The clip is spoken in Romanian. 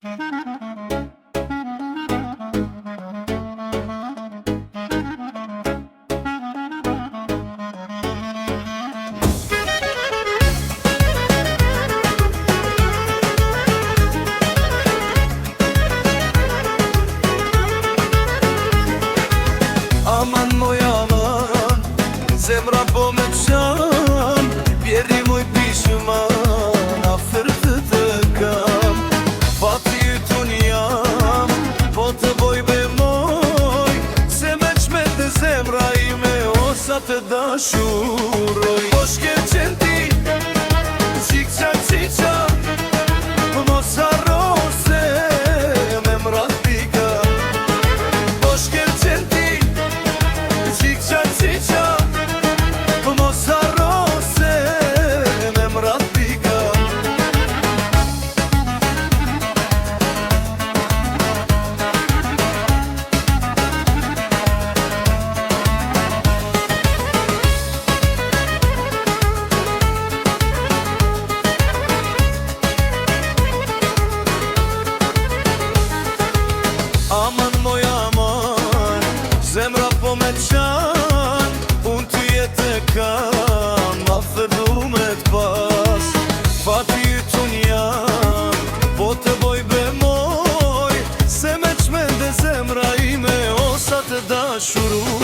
Aman moj aman, zemra po me qan, bjeri moj pishman, afer të kam. Fati ytun jam, po të boj be moj, se me qmet në zemra ime, osa të dashuroj. Po shkel qen ti, qik qak qiqa, mos arrose me mrat pika. Po shkel qen ti, qik qak qiqa, mos arrose me mrat pika. Aman moj aman, zemra po me qan, unë ty jetë e kam, ma thërdu me t'pas. Fati ytun jam, po të boj be moj, se me qmende zemra ime, osa të dashuru.